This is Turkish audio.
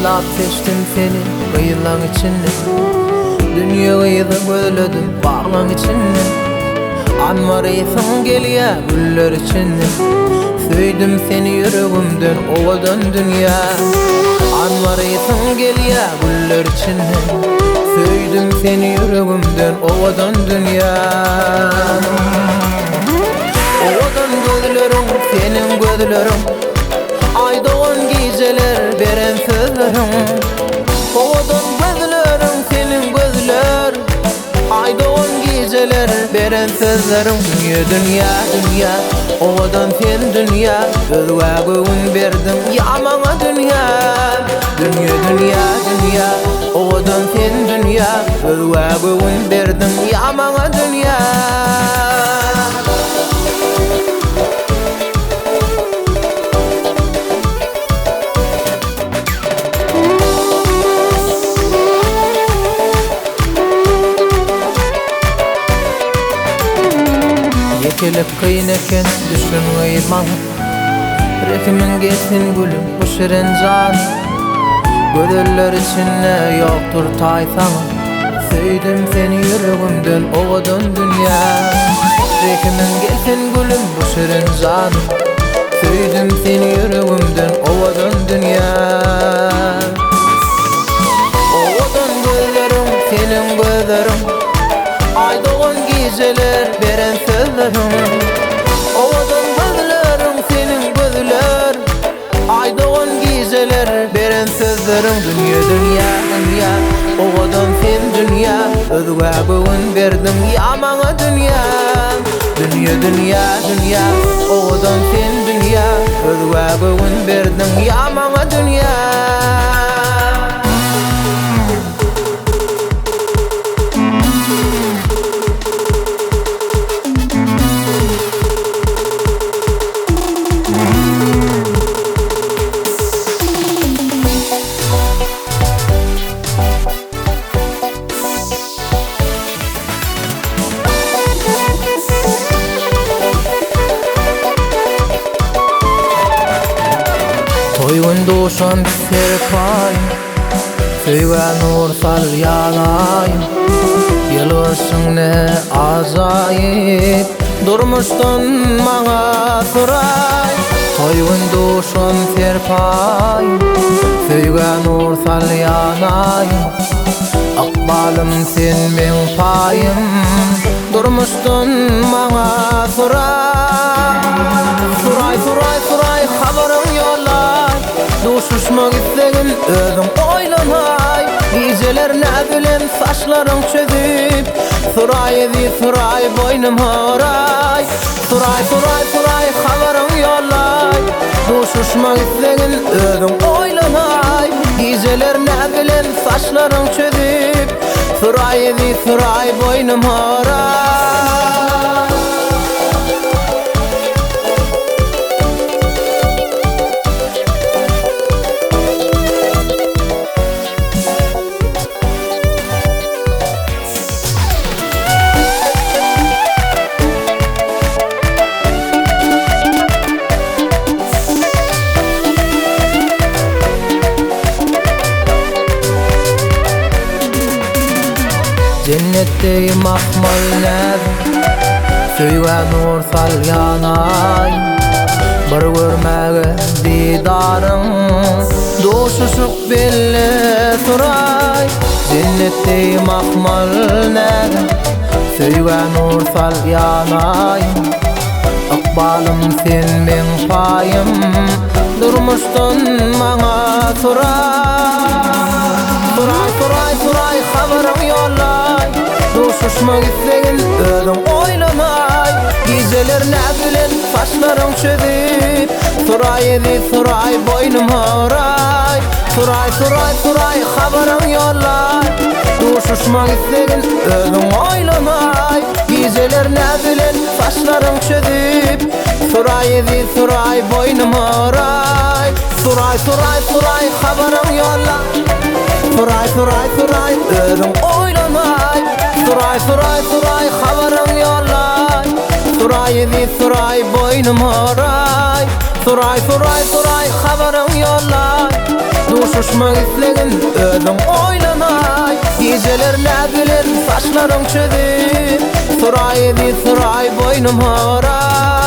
Aylap seçtim seni kıyılan içinde. Dünyayı da gözledim bağlan içinde. Anvarayısın geliye güller içinde. Söyledim seni yüreğimden ovadan dünya. Anvarayısın geliye güller içinde. Söyledim seni yüreğimden ovadan dünya. Ovadan gözlerim senin gözlerim. Ay doğan geceler veren sözlerim. Ovadan gözlerim senin gözler. Ay doğan geceler veren sözlerim. Dünya dünya dünya ovadan sen dünya. Gözüme göğün verdim yamana dünya. Dünya dünya dünya ovadan sen dünya. Gözüme göğün verdim yamana dünya. Yekelip kıyın eken düşün ayırman. Rekimin geçsin gülüm bu şirin can. Gözler içinde yoktur taysan. Söyledim seni yüreğimden ovadan dünya. Rekimin geçsin gülüm bu şirin can. Söyledim seni yüreğimden ovadan dünya. Ovadan gözlerim senin gözlerim. Ay doğan geceler veren sözlerim. Ovadan gözlerim senin gözler. Ay doğan geceler veren sözlerim. Dünya dünya dünya ovadan sen dünya. Özüme göğün verdim yamana dünya. Dünya dünya dünya ovadan sen dünya. Özüme göğün verdim yamana dünya. Toyun doğuşan serpayım. Söygen nur sal yanayım. Gelirsin ne azayip. Durmuştun bana soray. Toyun doğuşan serpayım. Söygen nur sal yanayım. Akbalım sen men payım. Durmuştun bana soray. Soray soray soray haberin yolla. Duşuşmak istedim özüm oylanay. Geceler ne bileyim saçlarım çözüp. Suray edi suray boynum horay. Suray suray suray haberim yollay. Duşuşmak istedim özüm oylanay. Geceler ne bileyim saçlarım çözüp. Suray edi suray boynum horay. Cennetteyim akmal nedim. Söygen nur sal yanayım. Bir görmege didarım. Doşuşup belli turay. Cennetteyim akmal nedim. Söygen nur sal yanayım. Akbalım sen men payım. Durmuştun bana turay. Turay turay turay haberim yollay. Duşuşmak istedim özüm oylanay. Geceler ne bileyim saçlarım çözüp. Suray edi suray boynum horay. Suray suray suray haberim yollay. Duşuşmak istedim özüm oylanay. Geceler ne bileyim saçlarım çözüp. Suray edi suray boynum horay. Suray suray suray haberim yollay. Suray suray suray özüm oylanay. Suray suray suray haberim yollay. Suray edi suray boynum horay. Suray suray suray haberim yollay. Uşuşma gitlegin ödüm oylanay Geceler näbilen saçlarım çödi Suray edi suray boynum horay